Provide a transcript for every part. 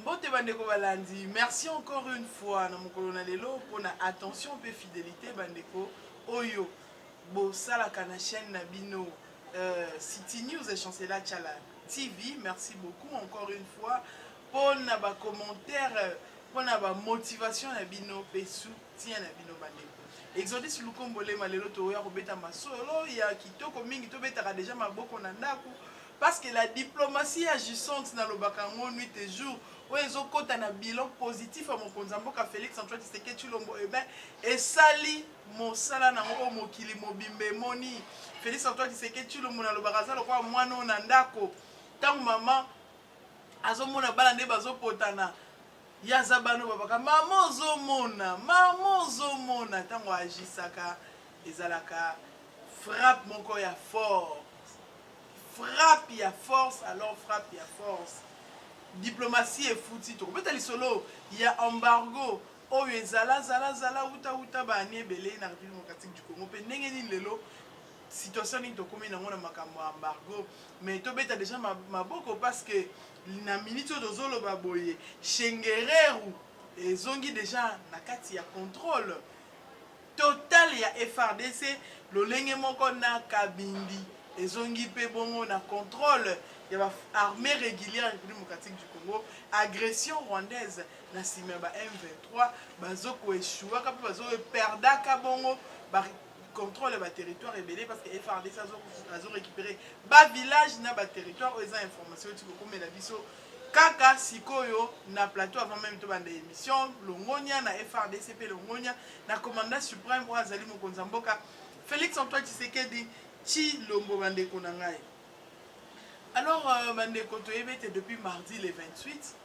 Mbote bandeko balandi, merci encore une fois na mokolo na lelo pour na attention pe fidélité bandeko oyo bosalaka na chaîne na bino City News et Chancela Tchala TV. Merci beaucoup encore une fois pour na ba commentaire, pour na ba motivation na bino pe soutien na bino bandeko. Exodus Lukombole malelo to ya kobeta masolo ya kitoko mingi to betaka déjà maboko na ndako. Parce que la diplomatie agissante dans le Bakango nuit et jour, où ils ont un bilan positif à mon konzamboka Félix Antoine Tshisekedi Tshilombo, et sali mon sala na mo kili mo bimbe moni Félix Antoine Tshisekedi Tshilombo na le baraza le kwa mwana nandako tant maman azomona balande bazo potana yaza bano babaka maman zomona tango agisaka ezalaka frappe moko ya fort. Frappe, il y a force, alors frappe, il y a force. Diplomatie est foutue. Il y a embargo. Oh, il y a zala, ba belé na République démocratique du Congo. Pe nengeni lelo situation ni to komi na ngona makambo embargo. Mais to beta déjà maboko parce que na minute dozolo baboye. Shengereru ezongi déjà na kati ya contrôle total ya FRDC lolenge moko na kabindi. Ezongi pe bongo na contrôle ya ba armée régulière République démocratique du Congo, agression rwandaise na sima ba M23 bazoko échouer ka bazo perdaka bongo ba contrôle ba territoire rebelle parce que FRDC azo récupérer ba village na ba territoire aux informations tu ko komela biso kaka sikoyo na plateau avant même to bande émission longonia na FRDC pe longonia na commandant suprême wa Zali Mokonza Mboka Félix Antoine Tshisekedi Tshilombo bandeko na ngai. Alors bandeko toyebete depuis mardi le 28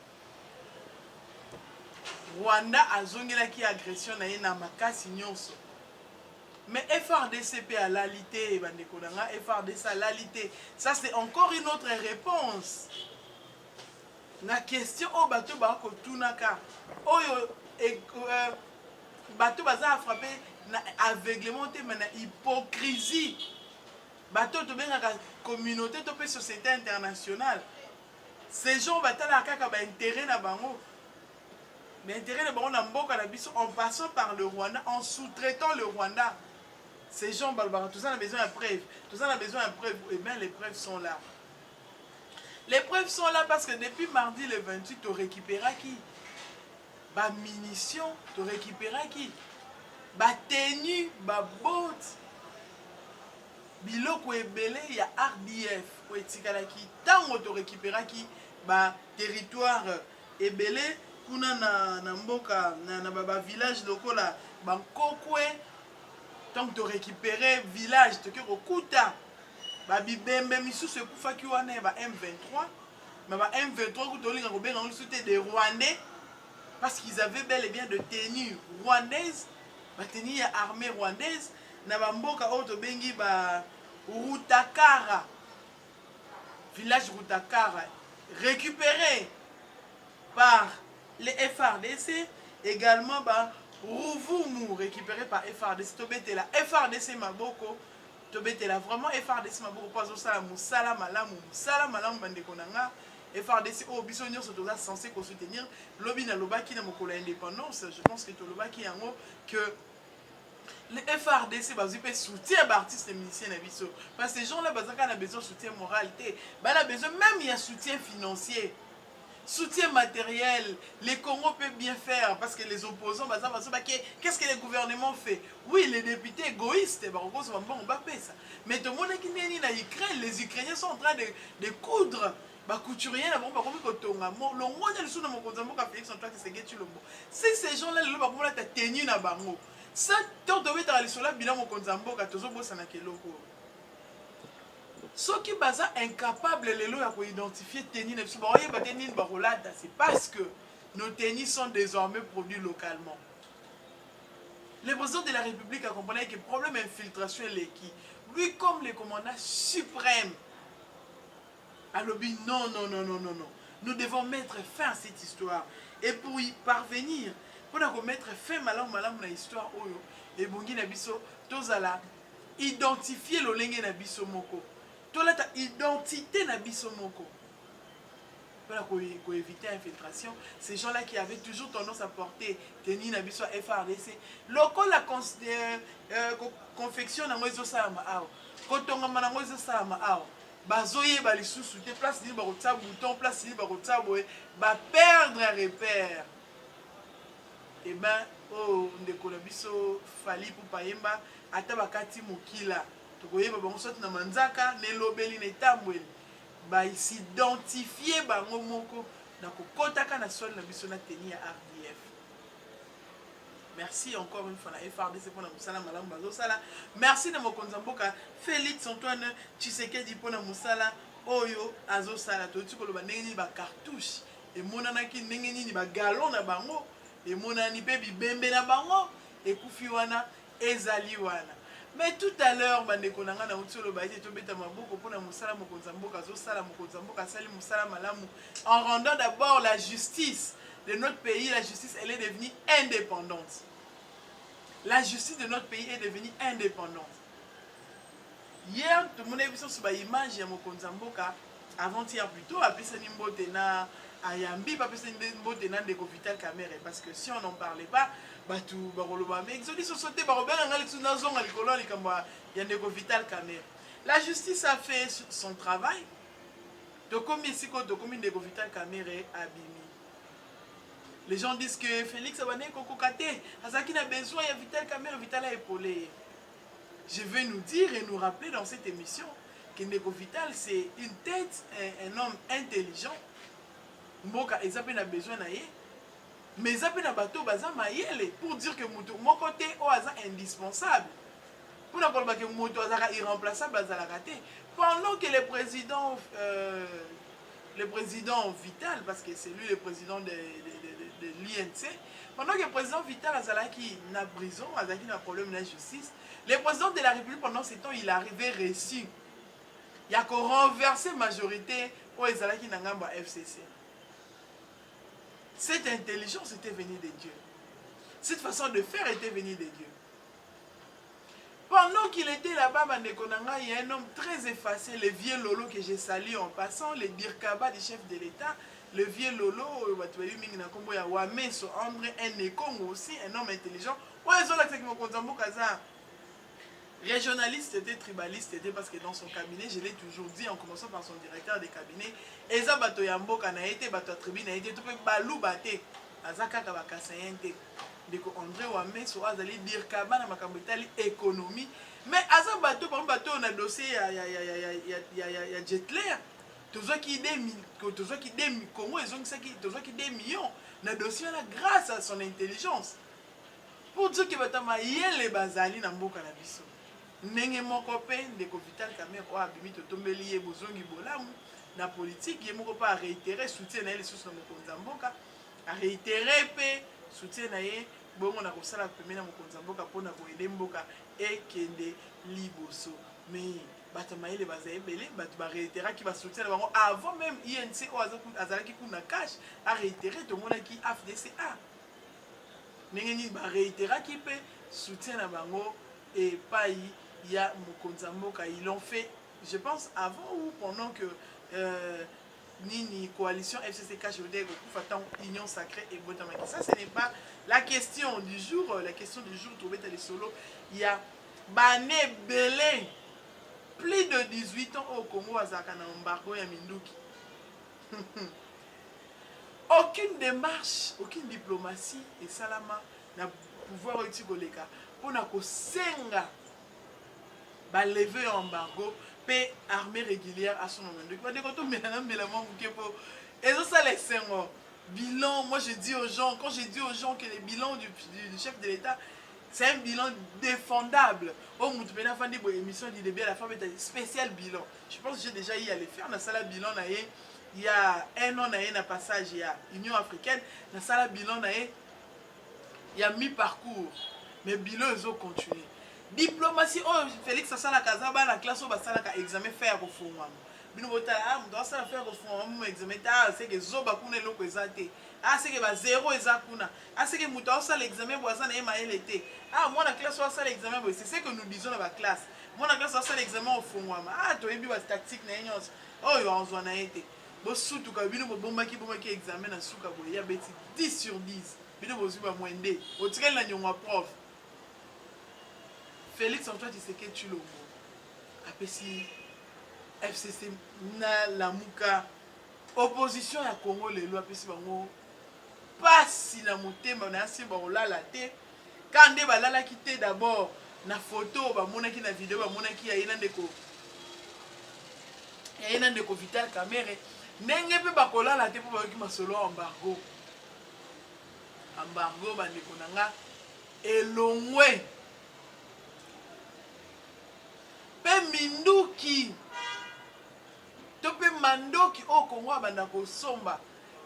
Rwanda azongelaki agression na ye na makasi nyonso. Mais FRDC pe a lalité bandeko na ngai, FRDC a lalité. Ça c'est encore une autre réponse. Na question o bato ba ko tunaka. Oyo bato baza frappé na aveuglement te mais na hypocrisie. Bateau de la communauté de la société internationale. Ces gens battent kaka ba intérêt na bango. Mais intérêt na bango na mboka na biso en passant par le Rwanda, en sous-traitant le Rwanda. Ces gens balbara, tout ça a besoin de preuves. Tout ça a besoin de preuves. Et bien les preuves sont là. Les preuves sont là parce que depuis mardi le 28, tu récupéras qui? Ba munitions, tu récupéras qui? Ba tenue, ba bottes. Biloko ebele ya RDF po etikalaki tango to récupéraki ba territoire ebele kuna na mboka na ba village lokola bankokwe tango to récupérer village to kiko kuta ba bibembe misusu ekufaki wana ba M23 mais ba M23 kutolinga ko benga lisuté des Rwandais parce qu'ils avaient bel et bien de tenues rwandaises ba tenue ya armée rwandaise na bamboka oyo tobengi ba Rutakara, village Rutakara, récupéré par les FRDC, également par Ruvumu, récupéré par FRDC. Tobete la FRDC Maboko, Tobete la vraiment FRDC Maboko, pas au salam, salam malam bandekonanga. FRDC au bisonnier sont censés soutenir lobby na lobaki na mokolo indépendance. Je pense que to lobaki yango que les FRDC ont soutien d'artistes et musiciens. Parce que ces gens-là ont besoin de soutien moral. Ils ont besoin même de soutien financier. Soutien matériel. Les Congo peuvent bien faire. Parce que les opposants, qu'est-ce que le gouvernement fait? Oui, les députés égoïstes. Mais tout le monde qui est en Ukraine, les Ukrainiens sont en train de coudre. Si ces gens-là, ils ont tenu na bango. Ça, tant de temps aller sur la bilan mon konzamboka tozo bossa na keloko. Ceux qui baza incapable les lois pour identifier tennis ne sont pas ba tennis barolada, c'est parce que nos tennis sont désormais produits localement. Le président de la République a compris que le problème d'infiltration est qui lui comme le commandant suprême a lobby non. Nous devons mettre fin à cette histoire et pour y parvenir pour mettre fin malam na histoire oyo et bongi na biso tozala identifier lolenge na biso moko tolata identité na biso moko pour éviter l'infiltration. Ces gens-là qui avaient toujours tendance à porter tenue n'abisso FRDC. Local la confection na moizo salama ao. Kotonga na moizo salama ao. Bazoye ba lisusu te place ni ba rotsa bouton place ni ba rotsa boye ba perdre un repère. Et ben oh ndeko na biso fali pour payemba ata bakati mokila. Tokoyeba bango soki na manzaka ne lobeli ne tambweli. Ba s'identifier bango moko na kokotaka na sol na biso na tenir RDF. Merci encore une fois na FRDC pour na musala malamu bazo sala. Merci na mokonza mboka Félix Antoine Tshisekedi pour na musala oyo azo sala to tikoloba ndenge ba cartouche et monanaki ndenge nini ba galon na bango et monani pe bibembe na bango et kufi wana ezali wana. Mais tout à l'heure, en rendant d'abord la justice de notre pays, la justice, elle est devenue indépendante. La justice de notre pays est devenue indépendante. Hier, tout le monde a vu sur l'image de Mokonzamboka, avant-hier plutôt, à Pessanimbo-Tena, à Yambi, à Pessanimbo-Tena, de Vital Kamere. Parce que si on n'en parlait pas, Batou, Baroloba, mais ils ont dit sauté la justice a fait son travail. De combien de Vital Kamere abîmé. Les gens disent que Félix Abane Kokokate, Azaki n'a besoin, il y a Vital Kamere, Vital a épaulé. Je vais nous dire et nous rappeler dans cette émission que Ndeko Vital, c'est une tête, un homme intelligent. Mboka, ils a besoin d'ailleurs. Mais ils ont bateau pour dire que mon côté est indispensable. Pour dire que moto est irremplaçable, pendant que le président Vital, parce que c'est lui le président de l'INC, pendant que le président Vital a prison, a un problème de justice, le président de la République pendant ce temps, il est arrivé réussi. Il a renversé la majorité au FCC. Cette intelligence était venue de Dieu. Cette façon de faire était venue de Dieu. Pendant qu'il était là-bas, il y a un homme très effacé, le vieux Lolo que j'ai salué en passant, le Dirkaba du chef de l'État, le vieux Lolo, un Ekong aussi, un homme intelligent. Régionaliste était tribaliste, était parce que dans son cabinet, je l'ai toujours dit en commençant par son directeur de cabinet, Eza bato yamboka na été bato tribu na été tout peu balou baté, azaka kabaka sayente, deko André Wame so azali dire kaba na makambo etali économie, mais aza bato par bato on a dossier ya Jetler, toujours qui des Congo ils ont qui toujours qui des millions, na dossier là grâce à son intelligence. Pour dire que batama yele bazali na mboka na biso. Ndenge moko pe Ndeko Vital Kamere o abimi to tombeli ye bozongi bolamu na politique ye moko pa réitérer soutien na ye sous na mokonza mboka a réitérer pe soutien na ye bongo na kosala pemena mokonza mboka pona ko aider mboka et kende liboso mais batama yele bazaye belé bat ba réitérer qui va soutien na bango avant même INC o azalaki kuna cash a réitérer to mona ki FDCA ndenge ni ba réitérer qui pe soutien na bango et pas il y a Mokonza Mboka, ils l'ont fait, je pense, avant ou pendant que Nini coalition FCC cache union sacrée et Botamaki. Ça, ce n'est pas la question du jour. La question du jour, trouver les solos. Il y a Bané Belé, plus de 18 ans au Congo, à Zakana Mbargo et à Minduki. Aucune démarche, aucune diplomatie et Salama n'a pouvoir utiliser pour na kosenga ba lever embargo paix armée régulière à son moment. Donc quand on met un mélange et ça les sengo bilan, moi je dis aux gens, quand je dis aux gens que le bilan du chef de l'État c'est un bilan défendable. Au Moutbena Fandi pour émission du début à la fin c'est un spécial bilan. Je pense que j'ai déjà eu à le faire dans salle bilan il y a un an na passage il y a Union africaine dans salle bilan il y a mi-parcours mais bilan ils ont continué. Diplomatie oh Félix Asala Kazaba la classe au basala examen faire au fond bino botala ah doit ça faire au fond examen ta c'est que zoba kuna loko ezate ah c'est que ba zéro ezakuna ah c'est que muto ça l'examen boisa na emael était ah moi la classe ça l'examen c'est ce que nous disons dans la classe moi la classe ça l'examen au fond ah to ebi ba tactique na nyos oh yo anzo na été bosutuka bino bobombaki examen na suka boye ya beti 10 sur 10 bino bozwi bamwende otikali na nyongo ya prof. Félix Antoine Tshisekedi Tshilombo apesi FCC na lamuka opposition ya Congo lelo apesi bango pasi na motema na yasi baolala te kande balalaki te d'abord na photo bamonaki na video bamonaki ya yena ndeko Vital Kamerhe ndenge mpe bakolala te mpo bayoki masolo embargo bandeko na nga elongwe mpe minduki to mpe mandoki oyo Kongo abanda kosomba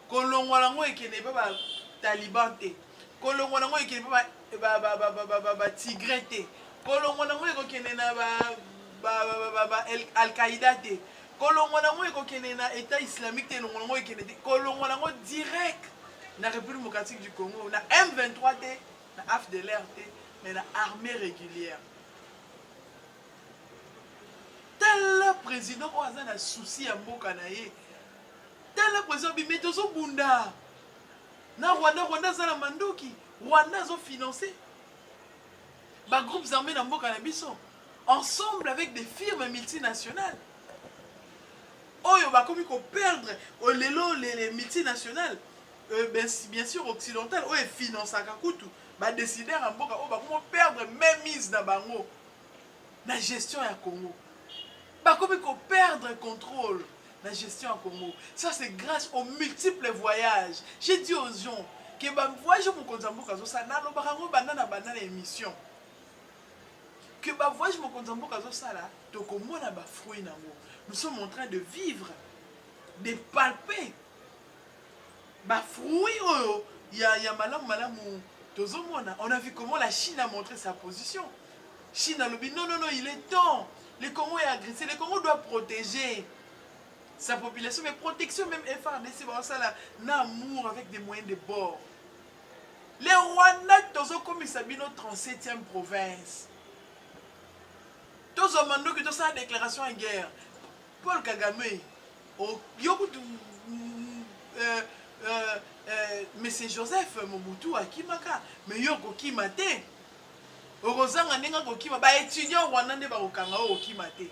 kolongwa nango ekende mpe bataliban te kolongwa nango ekende mpe batigre te kolongwa nango ekokende na Al-Qaïda te kolongwa nango ekokende na État islamique te elongwa nango ekende te kolongwa nango direct na République démocratique du Congo na M23 te na AFDLR te mais na armée régulière. Tel président oyo aza na souci ya mboka na ye tel président bime tozobunda na Rwanda aza na mandoki Rwanda azofinancer bagroupes armés na mboka na biso ensemble avec des firmes multinationales oyo bakomi koperdre lelo les multinationales bien sûr occidentales oyo efinançaka kutu badécideur ya mboka oyo bakomi koperdre même mise na bango na gestion ya Congo bakomi koperdre contrôle la gestion à Congo. Ça, c'est grâce aux multiples voyages. J'ai dit aux gens que les voyages au Konzamboka, ça n'a pas banana émission. Que les voyages au Konzamboka, ça là, nous sommes en train de vivre, de palper. Les fruits, il y a malam, on a vu comment la Chine a montré sa position. Chine a dit non, il est temps. Le Congo est agressé, le Congo doit protéger sa population, mais protection même FRDC, ça là, l'amour avec des moyens de bord. Les Rwandais, tous comme ils s'habillent notre 37e province. Tous ont demandé que tout ça une déclaration en guerre. Paul Kagame, mais c'est Joseph Mobutu Akimaka, mais Yoko Kimate. Orozanga nenga kokima ba étudiant Rwanda nde ba kokanga o kimate.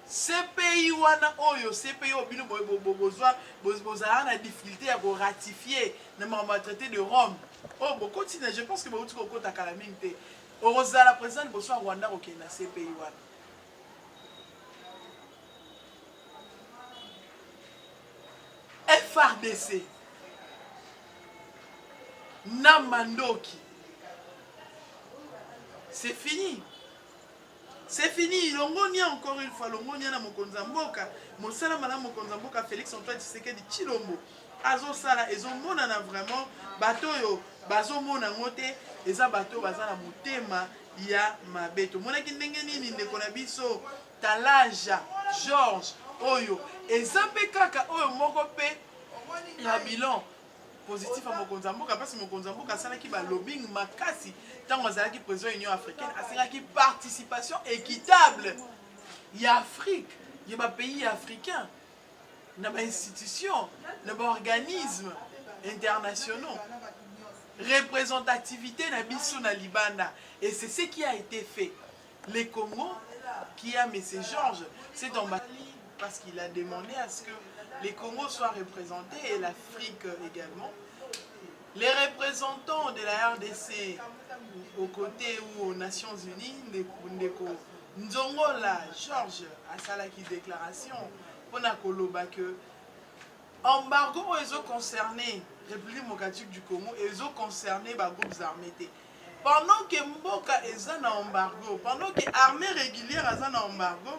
CPI wana oyo CPI obino bozala na difficulté ya ko ratifier na ma traité de Rome. Oh bo continue, je pense que ba uti ko kota kala mingte. Orozala président bo so Rwanda ko kena CPI wana. FRDC Namandoki. C'est fini. C'est fini. Longonia encore une fois. Longonia na Mokonzamboka. Mosala madame Mokonzamboka Félix Antoine Tshisekedi Tshilombo. Azo sala ezo mona na vraiment bato yo bazo mona ngote eza bato bazana motema ya mabeto. Mona ki ndenge nini ndeko na biso Talaja George oyo eza pe kaka oyo moko pe ya bilan positif à Mokonzamboka parce que Mokonzamboka salaki ba lobbying makasi tant azalaki président Union africaine asalaki participation équitable ya Afrique ya ba pays africains na ba institutions na ba organismes internationaux représentativité na biso na libanda et c'est ce qui a été fait. Le Congo qui a M. Georges s'est embattu parce qu'il a demandé à ce que les Congos soient représentés et l'Afrique également. Les représentants de la RDC aux côtés ou aux Nations Unies, Nzongola Georges a salaki déclaration pour nakoloba que embargo ils ont concerné République démocratique du Congo et ils ont concerné les groupes armés. Pendant que Mboka est en embargo, pendant que l'armée régulière est en embargo,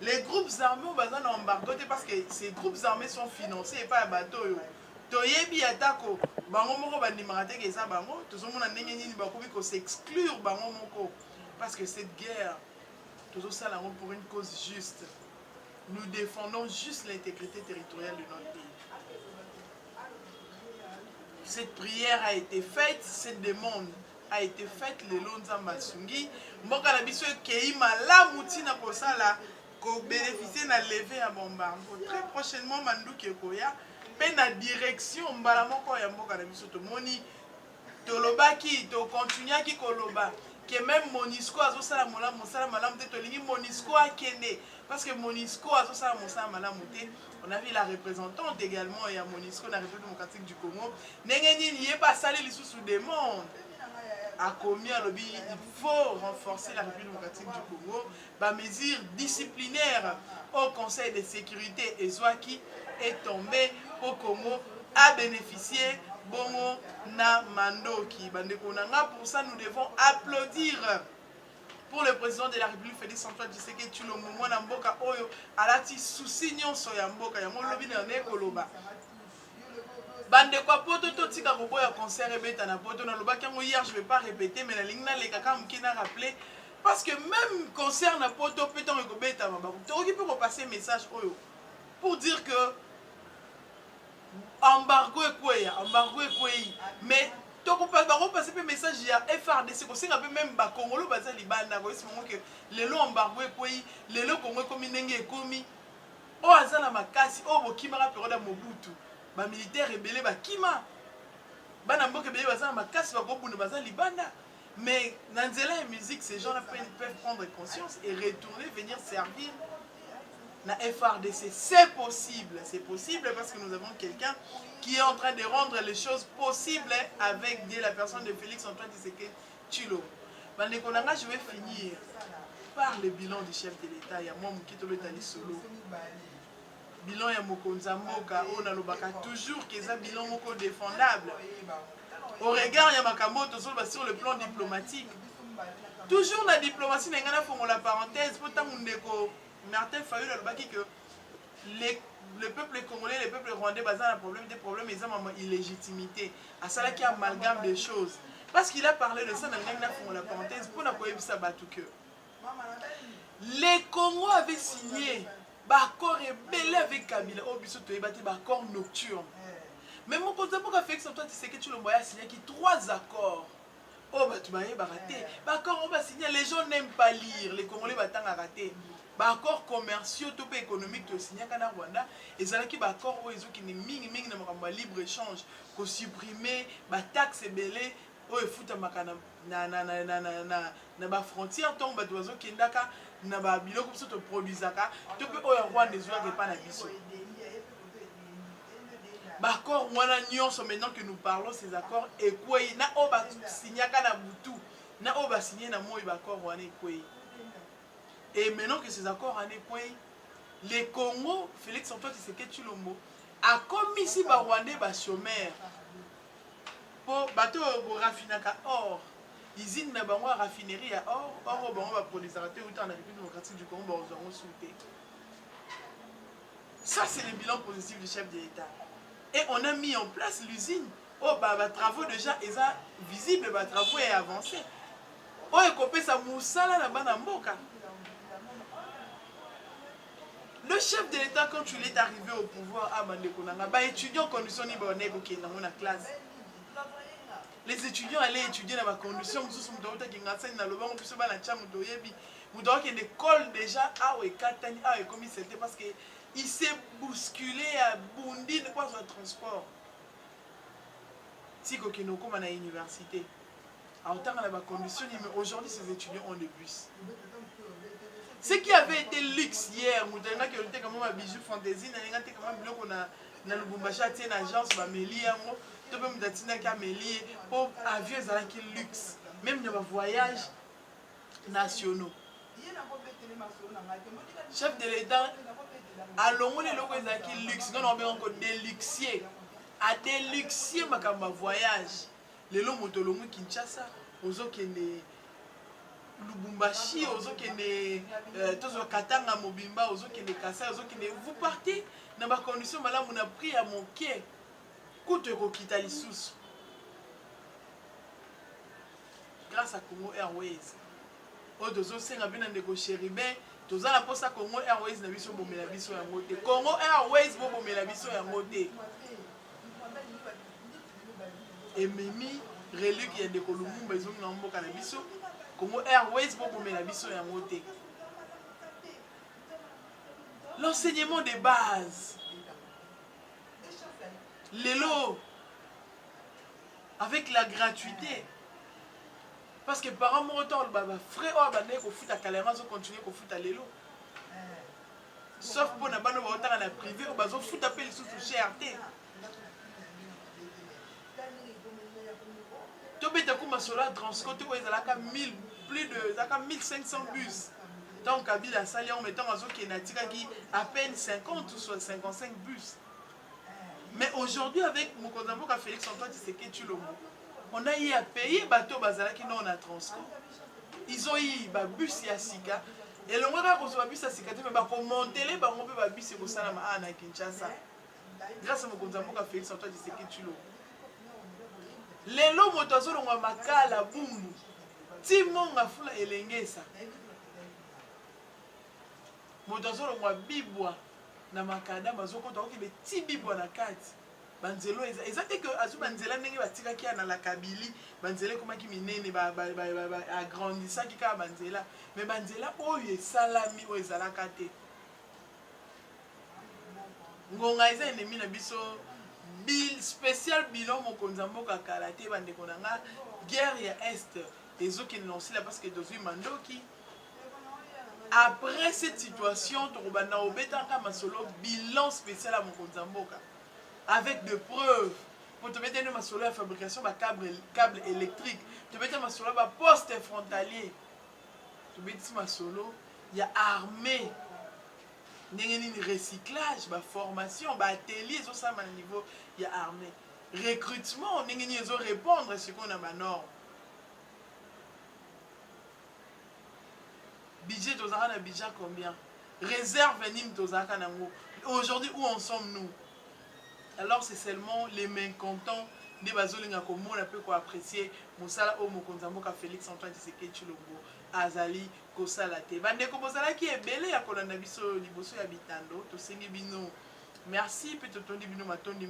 les groupes armés sont en embargo parce que ces groupes armés sont financés par les bateaux. Toyebi atako bango moko bandimaka ke eza bango tozomona ndenge nini bakomi ko s'exclure bango moko parce que cette guerre tozosala yango pour une cause juste. Nous défendons juste l'intégrité territoriale de notre pays. Cette prière a été faite, cette demande a été faite le Nzambe asungi mboka na biso ekei malamu tina kosala ko bénéficier na levé ya bombardo très prochainement manduki ekoya pe na direction mbala moko ya mboka na biso tomoni tolobaki to continuaki koloba que même Monisco azosala mosala malamu te tolingi Monisco akende parce que Monisco azosala mosala malamu te. On a vu la représentante également et à Monisco dans la République démocratique du Congo ndenge nini ye pas salé lisusu des mondes a commis à lobby. Il faut renforcer la République démocratique du Congo par mesures disciplinaires au Conseil de sécurité et Zouaki est tombé au Congo a bénéficié bongo na mandoki bandeko nanga. Pour ça nous devons applaudir pour le président de la République Félix Antoine Tshisekedi Tshilombo mwana mboka oyo alati souci nyonso ya mboka yango lobi na nekoloba bandeko poto totika koboya concert ebeta na poto na lobaki yango hier. Je vais pas répéter mais na lingna le kaka mkina rappeler parce que même concert na poto peton ekobeta mabako toki peut repasser message oyo pour dire que embargo ekweyi mais toko passer pe message ya FRDC ko singa pe même ba Congolo baza libanda ko isimongo que lelo embargo ekweyi lelo Congo ekomi ndenge ekomi o azala makasi o bokimaka période Mobutu ba militaire rebelle ba kima bana mboka ebele baza makasi bakobunda baza libanda. Mais dans la musique ces gens-là peuvent prendre conscience et retourner venir servir la FRDC. C'est possible parce que nous avons quelqu'un qui est en train de rendre les choses possibles avec la personne de Félix Antoine Tshisekedi Tshilombo. Je vais finir par le bilan du chef de l'État. Il y a moi qui est solo. Bilan ya mokonza mboka on a lobaka toujours que ça bilan moko défendable. Au regard ya makamoto sur le plan diplomatique. Toujours la diplomatie n'a pas fait la parenthèse pour tant ndeko Martin Fayulu a dit que le peuple congolais, le peuple rwandais, des problèmes, ils ont une illégitimité. À cela qui amalgame des choses. Parce qu'il a parlé de ça dans la parenthèse pour n'avoir ça battu que. Les Congos avaient signé l'accord rebelle avec Kabila. Oh, biso to ebati l'accord nocturne. Mais mon conseil pour faire ça, toi tu sais que tu le voyais signer qui 3 accords. Oh, bah tu m'as raté. D'accord, on va signer. Les gens n'aiment pas lire. Les Congolais vont rater. Accords commerciaux, tout économique, tout signé à Rwanda. Et ça qui accord où ils ont qui n'est mingi na libre échange, qu'on supprimer, taxes et belé, où ils foutent na ba frontière tombe d'oiseau qui ndaka na ba bilo comme ça te produisaka. Tout peut au Rwanda des oiseaux qui pas na biso. Accord wana nyonso maintenant que nous parlons ces accords et quoi na oba signé na butu, na oba signé na moi accord wana et quoi. Et maintenant que ces accords en est les Congo, Félix Antoine Tshisekedi Tshilombo, a commis ici les Rwandais les chômeurs. Pour bateau raffinaka or, usine na bango raffinerie à or, or bango va produire en République démocratique du Congo, bango souté. Ça c'est le bilan positif du chef de l'État. Et on a mis en place l'usine. Oh bah travaux déjà ils sont visibles, bah travaux est avancé. Oh et copé ça moussala na bana mboka. Le chef de l'État, quand il est arrivé au pouvoir, étudiants en conditions libres dans la classe. Les étudiants allaient étudier dans la condition, une école déjà, parce qu'il s'est bousculé à Bundi de quoi le transport. Si il y a une université, aujourd'hui ces étudiants ont des bus. Ce qui avait été luxe hier, nous avons été comme un bijou fantaisie, nous avons été comme un bloc on a Lubumbashi a une agence ba meli yango, to pe mutatina ka meli pour avions qui luxe, même dans les voyages nationaux. Chef de l'État a l'ongolé loko qui luxe, non on encore déluxier, a déluxier makamba voyage. Les lots motolongo Kinshasa, aux autres qui Lubumbashi, Katanga, Mobimba, Kassa, vous partez dans ma condition, madame, on a pris à mon quai. Coûte Rokita sous. Grâce à Congo Airways. Odozo senga bina négocier ribe, toza la poste à Congo Airways na biso bomela biso ya ngote. Congo Airways bo bomela biso ya ngote. Et Mimi relique ya ndeko Lumumba ezongi na mboka na biso Congo Airways pour bomela biso yango te. L'enseignement de base lelo avec la gratuité. Parce que par un temps, les frères ont fait à Kalema, ils ont continué à faire à l'élo. Sauf pour les gens qui ont été privé, ils ont fait appel sous cherté. Tu peux te sur la transport, ils ont plus de 1500 bus. Tant qu'Abila Sali, en mettant à peine 50 ou 55 bus. Mais aujourd'hui, avec Mokonzambo Félix Antoine Tshisekedi Tshilombo, on a eu à payer bateau bazala qui non a transport. Ils ont eu un bus Yassika. Et le moment où on a bus Yassika, mais pour monter les bus et pour ça à Kinshasa. Grâce à Mokonzambo Félix Antoine Tshisekedi Tshilombo. Les lots motozo ont makala bumbu. Timon a fula elengesa. Motozo ont bibwa. Na makada bazoko to ki beti bibwa na kati banzelo ezate que azu banzela ndenge batika ki na la kabili banzela koma ki minene ba agrandissa ki ka banzela mais banzela oyo salami oyo ezala kate ngonga eza ennemi na biso bil spécial bilan mokonza mboka karate bande konanga guerre ya est ezoki lancé là parce que dozui mandoki. Après cette situation, on a un bilan spécial à Mokonzamboka avec des preuves. Pour te mettre dans la fabrication de câbles électriques, tu mettre dans la poste frontalier. Tu mettre dans il y a armée, il y a recyclage, formation, atelier, ça à niveau, il y a armée. Recrutement, il y a répondre à ce qu'on a norme. Budget tozaka budget combien? Réserve nim tozaka nango. Aujourd'hui où en sommes-nous? Alors c'est seulement les mécontents des bazolinga komona peut ko apprécier mosala o mokonzamboka Félix Antoine Tshisekedi Tshilombo azali kosala te. Bande ko bozala ki ebele ya kolanda biso liboso ya bitando to sengi bino. Merci pe to tondi bino matondi